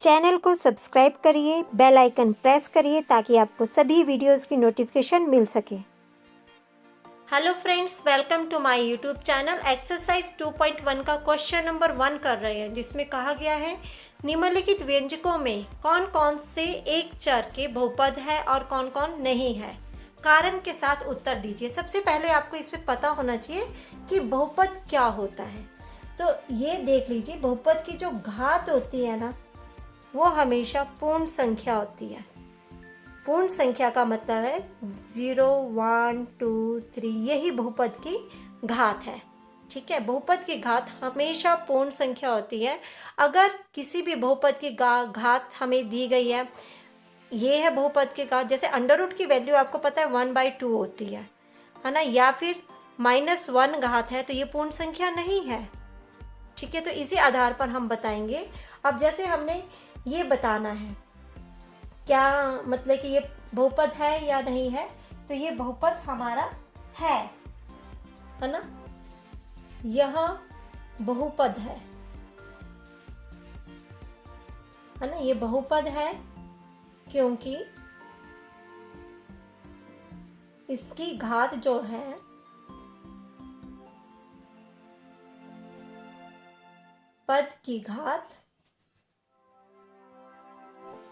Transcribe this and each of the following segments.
Channel को subscribe करिए, bell icon press करिए ताकि आपको सभी वीडियोस की नोटिफिकेशन मिल सके। Hello friends, welcome to my YouTube channel. Exercise 2.1 का क्वेश्चन नंबर 1 कर रहे हैं, जिसमें कहा गया है निम्नलिखित व्यंजकों में कौन कौन से एक चर के बहुपद है और कौन कौन नहीं है। कारण के साथ उत्तर दीजिए। सबसे पहले आपको इसमें पता होना चाहिए कि बहुपद क्या होता है। तो ये देख लीजिए, बहुपद की जो घात होती है ना, वो हमेशा पूर्ण संख्या होती है। पूर्ण संख्या का मतलब है 0, 1, 2, 3, यही बहुपद की घात है। ठीक है, बहुपद की घात हमेशा पूर्ण संख्या होती है। अगर किसी भी बहुपद की घात हमें दी गई है, ये है बहुपद की घात, जैसे अंडर रूट की वैल्यू आपको पता है 1/2 होती है ना, या फिर -1 घात है, तो ये पूर्ण संख्या नहीं है। ठीक है, तो इसी आधार पर हम बताएंगे। अब जैसे हमने ये बताना है क्या मतलब कि ये बहुपद है या नहीं है, तो ये बहुपद हमारा है ना, यह बहुपद है ना, ये बहुपद है क्योंकि इसकी घात जो है पद की घात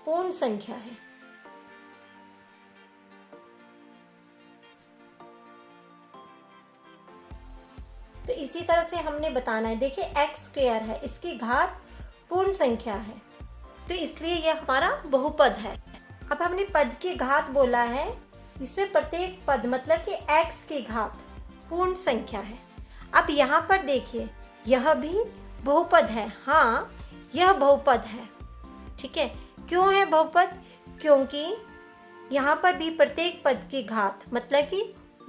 पूर्ण संख्या है। तो इसी तरह से हमने बताना है। देखिए x² है, इसकी घात पूर्ण संख्या है, तो इसलिए यह हमारा बहुपद है। अब हमने पद की घात बोला है, इसमें प्रत्येक पद मतलब कि x की घात पूर्ण संख्या है। अब यहाँ पर देखिए, यह भी बहुपद है। हाँ, यह बहुपद है। ठीक है, क्यों है बहुपद? क्योंकि यहाँ पर भी प्रत्येक पद की घात मतलब कि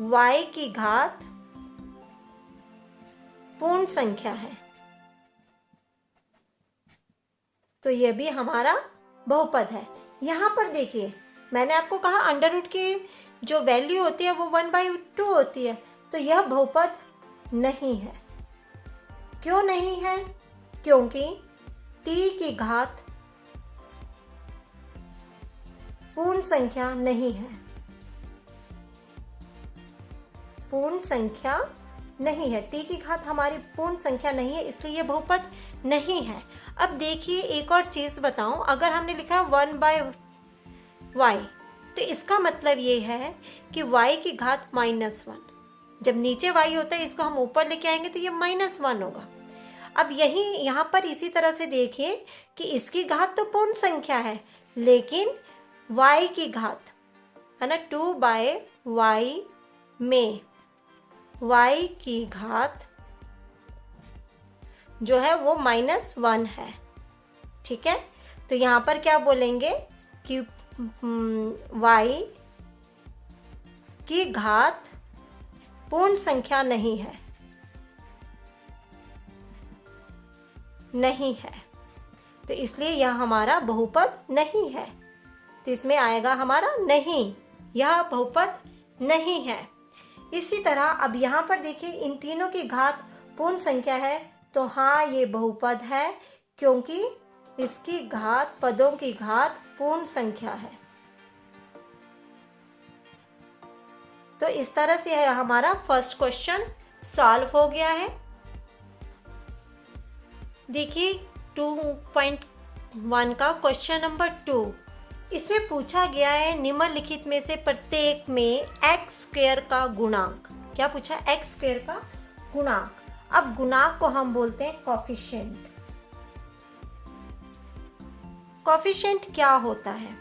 y की घात पूर्ण संख्या है, तो यह भी हमारा बहुपद है। यहाँ पर देखिए, मैंने आपको कहा अंडर रूट की जो वैल्यू होती है वो 1/2 होती है, तो यह बहुपद नहीं है। क्यों नहीं है? क्योंकि t की घात पूर्ण संख्या नहीं है, पूर्ण संख्या नहीं है। t की घात हमारी पूर्ण संख्या नहीं है, इसलिए ये बहुपद नहीं है। अब देखिए एक और चीज़ बताऊं, अगर हमने लिखा 1/y, तो इसका मतलब ये है कि y की घात -1। जब नीचे y होता है, इसको हम ऊपर लेके आएंगे तो ये -1 होगा। अब यही यहाँ पर इसी तरह से देखिए कि इसकी घात तो पूर्ण संख्या है, लेकिन y की घात है ना, 2/y में y की घात जो है वो -1 है। ठीक है, तो यहाँ पर क्या बोलेंगे कि y की घात पूर्ण संख्या नहीं है, नहीं है, तो इसलिए यह हमारा बहुपद नहीं है। तो इसमें आएगा हमारा नहीं, यह बहुपद नहीं है। इसी तरह अब यहाँ पर देखिए, इन तीनों की घात पूर्ण संख्या है, तो हाँ ये बहुपद है, क्योंकि इसकी घात, पदों की घात पूर्ण संख्या है। तो इस तरह से है हमारा फर्स्ट क्वेश्चन सॉल्व हो गया है। देखिए 2.1 का क्वेश्चन नंबर 2, इसमें पूछा गया है निम्नलिखित में से प्रत्येक में x² का गुणांक। क्या पूछा? x² का गुणांक। अब गुणांक को हम बोलते हैं कोफिशिएंट। कोफिशिएंट क्या होता है?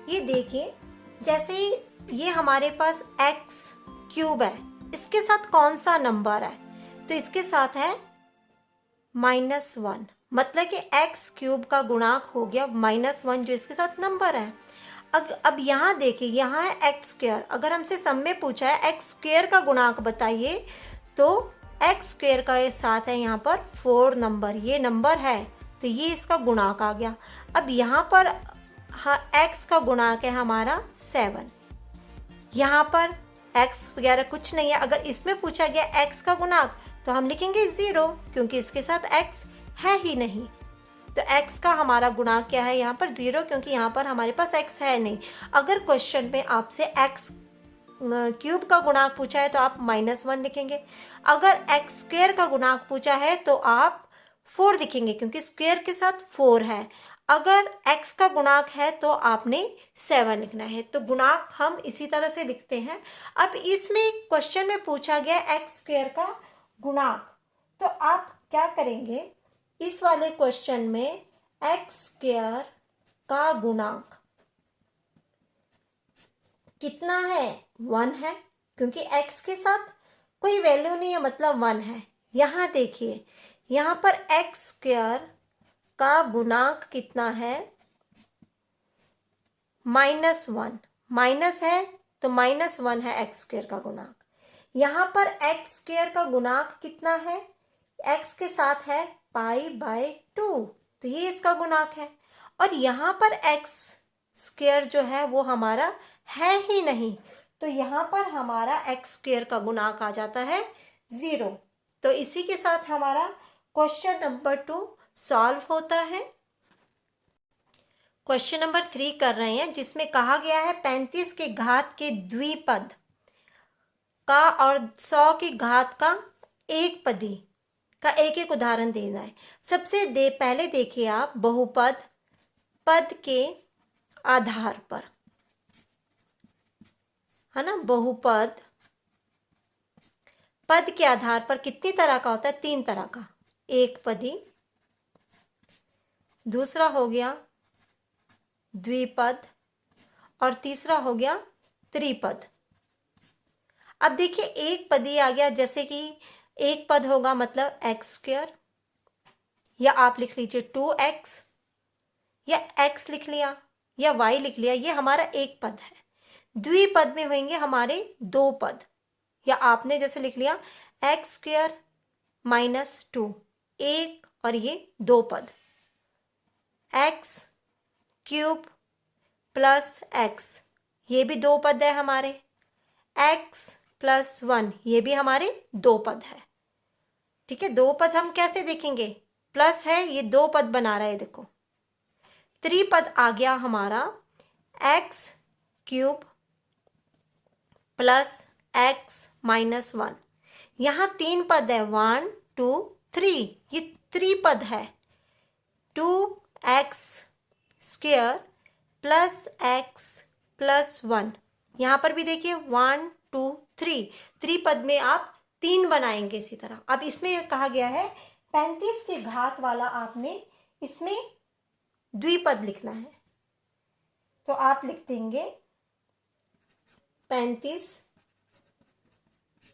ये देखिए, जैसे ये हमारे पास x³ है, इसके साथ कौन सा नंबर है? तो इसके साथ है -1, मतलब कि x³ का गुणांक हो गया -1, जो इसके साथ नंबर है। अब यहाँ देखिए, यहाँ है x²। अगर हमसे सम में पूछा है x² का गुणांक बताइए, तो x² का साथ है यहाँ पर 4 नंबर, ये नंबर है, तो ये इसका गुणांक आ गया। अब यहाँ पर हाँ, x का गुणांक है हमारा 7, यहाँ पर x वगैरह कुछ नहीं है। अगर इसमें पूछा गया x का गुणांक, तो हम लिखेंगे 0, क्योंकि इसके साथ x है ही नहीं। तो x का हमारा गुणांक क्या है यहाँ पर 0, क्योंकि यहाँ पर हमारे पास x है नहीं। अगर क्वेश्चन में आपसे x क्यूब का गुणांक पूछा है तो आप -1 लिखेंगे। अगर x स्क्वायर का गुणांक पूछा है तो आप 4 लिखेंगे, क्योंकि स्क्वायर के साथ 4 है। अगर x का गुणांक है तो आपने 7 लिखना है। तो गुणांक हम इसी तरह से लिखते हैं। अब इसमें क्वेश्चन में पूछा गया x स्क्वायर का गुणांक, तो आप क्या करेंगे, इस वाले क्वेश्चन में x स्क्वायर का गुणांक कितना है, 1 है, क्योंकि x के साथ कोई वैल्यू नहीं है, मतलब 1 है। यहाँ देखिए, यहाँ पर x स्क्वायर का गुणांक कितना है, -1, माइनस है तो -1 है x स्क्वायर का गुणांक। यहाँ पर x स्क्वायर का गुणांक कितना है, x के साथ है π/2, तो ये इसका गुणांक है। और यहाँ पर x स्क्वायर जो है वो हमारा है ही नहीं, तो यहाँ पर हमारा x स्क्वायर का गुणांक आ जाता है 0। तो इसी के साथ हमारा क्वेश्चन नंबर 2 सॉल्व होता है। क्वेश्चन नंबर 3 कर रहे हैं, जिसमें कहा गया है 35 के घात के द्विपद का और 100 की घात का एक पदी का एक एक उदाहरण देना है। सबसे पहले देखिए आप, बहुपद पद के आधार पर, है ना, बहुपद पद के आधार पर कितनी तरह का होता है, 3 तरह का। एक पदी, दूसरा हो गया द्विपद, और तीसरा हो गया त्रिपद। अब देखिए एक पदी आ गया, जैसे कि एक पद होगा मतलब x स्क्वायर, या आप लिख लीजिए 2x, या x लिख लिया या y लिख लिया, ये हमारा एक पद है। द्विपद में होंगे हमारे 2 पद, या आपने जैसे लिख लिया x स्क्वायर -2, एक और ये 2 पद, x क्यूब प्लस x, ये भी 2 पद है हमारे, x + 1, ये भी हमारे 2 पद है। ठीक है, 2 पद हम कैसे देखेंगे, प्लस है, ये 2 पद बना रहा है, देखो। त्रिपद आ गया हमारा x क्यूब प्लस x -1, यहाँ 3 पद है, 1 2 3, ये त्रिपद है। 2x स्क्वायर प्लस x + 1, यहाँ पर भी देखिए 1 2 3, त्रिपद में आप 3 बनाएंगे इसी तरह। अब इसमें कहा गया है 35 के घात वाला आपने इसमें द्विपद लिखना है, तो आप लिख देंगे 35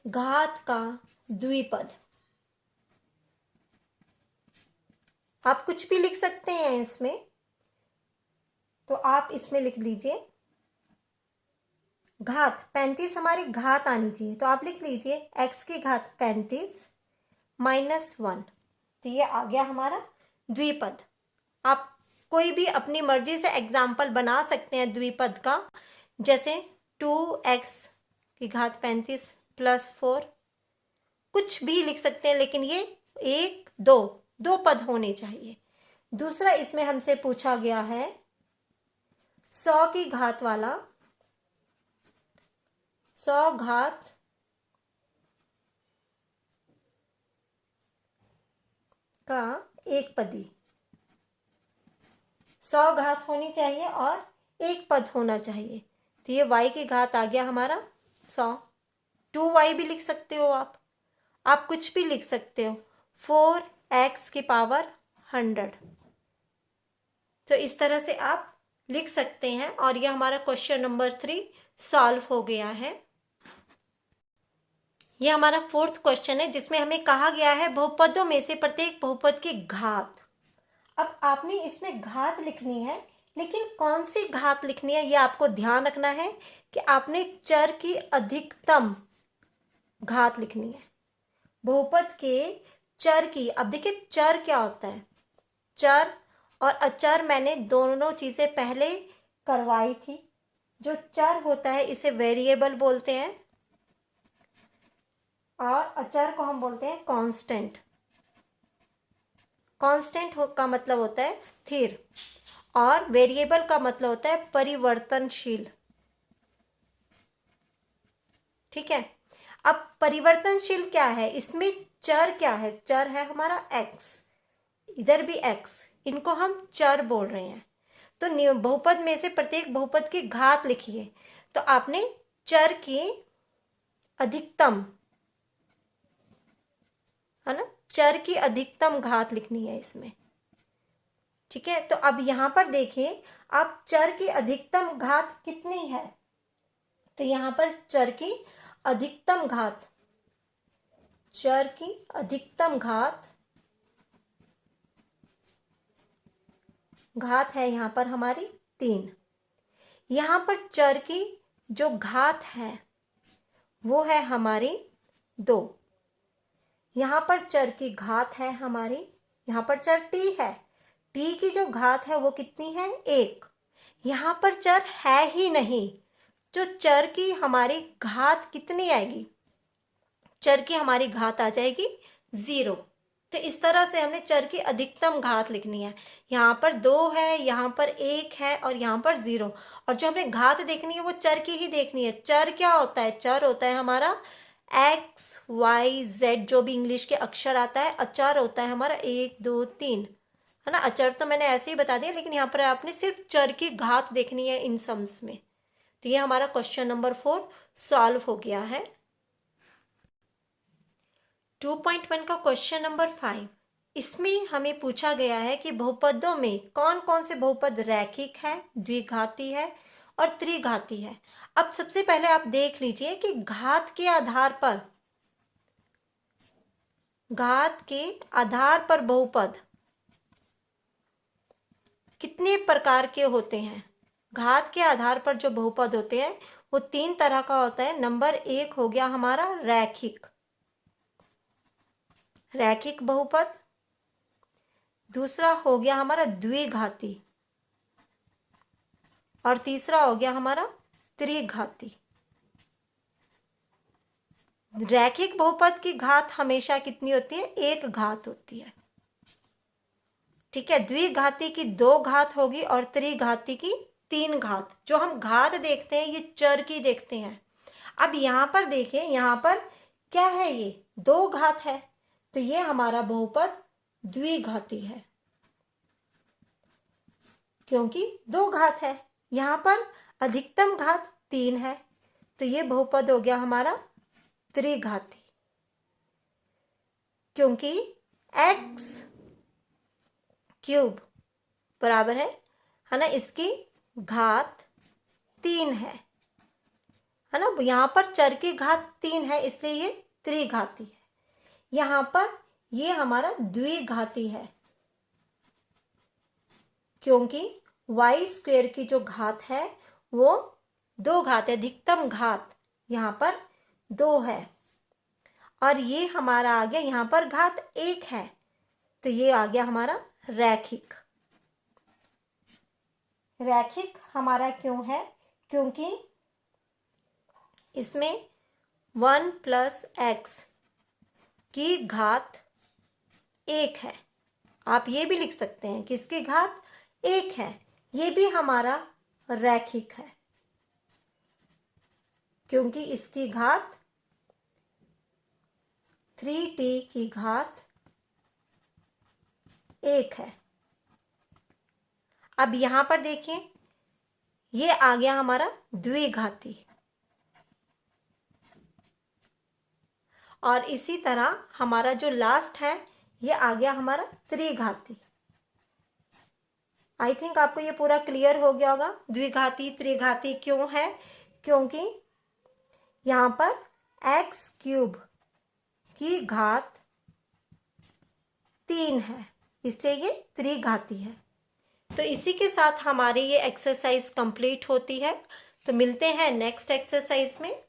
घात का द्विपद। आप कुछ भी लिख सकते हैं इसमें, तो आप इसमें लिख लीजिए घात, 35 हमारी घात आनी चाहिए, तो आप लिख लीजिए x की घात 35 -1, तो ये आ गया हमारा द्विपद। आप कोई भी अपनी मर्जी से एग्जाम्पल बना सकते हैं द्विपद का, जैसे 2x की घात 35 + 4, कुछ भी लिख सकते हैं, लेकिन ये 1 2 पद होने चाहिए। दूसरा इसमें हमसे पूछा गया है 100 की घात वाला, 100 घात का एक पदी, 100 घात होनी चाहिए और एक पद होना चाहिए, तो ये y की घात आ गया हमारा 100। 2y भी लिख सकते हो आप कुछ भी लिख सकते हो, 4x की पावर 100, तो इस तरह से आप लिख सकते हैं। और यह हमारा क्वेश्चन नंबर 3 सॉल्व हो गया है। यह हमारा 4th क्वेश्चन है, जिसमें हमें कहा गया है बहुपदों में से प्रत्येक बहुपद की घात। अब आपने इसमें घात लिखनी है, लेकिन कौन सी घात लिखनी है ये आपको ध्यान रखना है कि आपने चर की अधिकतम घात लिखनी है, बहुपद के चर की। अब देखिए चर क्या होता है, चर और अचर मैंने दोनों चीज़ें पहले करवाई थी। जो चर होता है इसे वेरिएबल बोलते हैं, और अचर को हम बोलते हैं कांस्टेंट। कांस्टेंट का मतलब होता है स्थिर, और वेरिएबल का मतलब होता है परिवर्तनशील। ठीक है, अब परिवर्तनशील क्या है, इसमें चर क्या है, चर है हमारा x, इधर भी x, इनको हम चर बोल रहे हैं। तो बहुपद में से प्रत्येक बहुपद की घात लिखिए, तो आपने चर की अधिकतम, है ना, चर की अधिकतम घात लिखनी है इसमें। ठीक है, तो अब यहां पर देखिए आप चर की अधिकतम घात कितनी है, तो यहां पर चर की अधिकतम घात, चर की अधिकतम घात है यहां पर हमारी 3। यहां पर चर की जो घात है वो है हमारी 2। यहां पर चर की घात है हमारी, यहां पर चर t है, t की जो घात है वो कितनी है 1। यहां पर चर है ही नहीं, जो चर की हमारी घात कितनी आएगी, चर की हमारी घात आ जाएगी 0। तो इस तरह से हमने चर की अधिकतम घात लिखनी है। यहाँ पर 2 है, यहाँ पर 1 है और यहाँ पर 0, और जो हमें घात देखनी है वो चर की ही देखनी है। चर क्या होता है, चर होता है हमारा x y z, जो भी इंग्लिश के अक्षर आता है। अचर होता है हमारा 1 2 3, है ना। अचर तो मैंने ऐसे ही बता दिया, लेकिन यहाँ पर आपने सिर्फ चर की घात देखनी है इन सम्स में। तो ये हमारा क्वेश्चन नंबर 4 सॉल्व हो गया है। 2.1 का क्वेश्चन नंबर 5, इसमें हमें पूछा गया है कि बहुपदों में कौन कौन से बहुपद रैखिक है, द्विघाती है और त्रिघाती है। अब सबसे पहले आप देख लीजिए कि घात के आधार पर बहुपद कितने प्रकार के होते हैं। घात के आधार पर जो बहुपद होते हैं वो 3 तरह का होता है। नंबर 1 हो गया हमारा रैखिक बहुपद, दूसरा हो गया हमारा द्विघाती, और तीसरा हो गया हमारा त्रिघाती। रैखिक बहुपद की घात हमेशा कितनी होती है, 1 घात होती है। ठीक है, द्विघाती की 2 घात होगी और त्रिघाती की 3 घात। जो हम घात देखते हैं ये चर की देखते हैं। अब यहां पर देखें, यहां पर क्या है, ये 2 घात है, तो ये हमारा बहुपद द्विघाती है, क्योंकि 2 घात है। यहां पर अधिकतम घात 3 है, तो ये बहुपद हो गया हमारा त्रिघाती, क्योंकि x क्यूब बराबर है ना, इसकी घात 3 है ना। यहां पर चर की घात 3 है, इसलिए ये त्रिघाती है। यहां पर ये हमारा द्विघाती है, क्योंकि y स्क्वेयर की जो घात है वो 2 घात है, अधिकतम घात यहां पर 2 है, और ये हमारा आ गया यहां पर घात 1 है, तो ये आ गया हमारा रैखिक। रैखिक हमारा क्यों है, क्योंकि इसमें 1 + x की घात 1 है। आप ये भी लिख सकते हैं कि इसकी घात 1 है, ये भी हमारा रैखिक है, क्योंकि इसकी घात 3t की घात 1 है। अब यहां पर देखिए, ये आ गया हमारा द्विघाती, और इसी तरह हमारा जो लास्ट है ये आ गया हमारा त्रिघाती। आई थिंक आपको ये पूरा क्लियर हो गया होगा द्विघाती त्रिघाती क्यों है, क्योंकि यहाँ पर x क्यूब की घात 3 है, इसलिए ये त्रिघाती है। तो इसी के साथ हमारी ये एक्सरसाइज कंप्लीट होती है। तो मिलते हैं नेक्स्ट एक्सरसाइज में।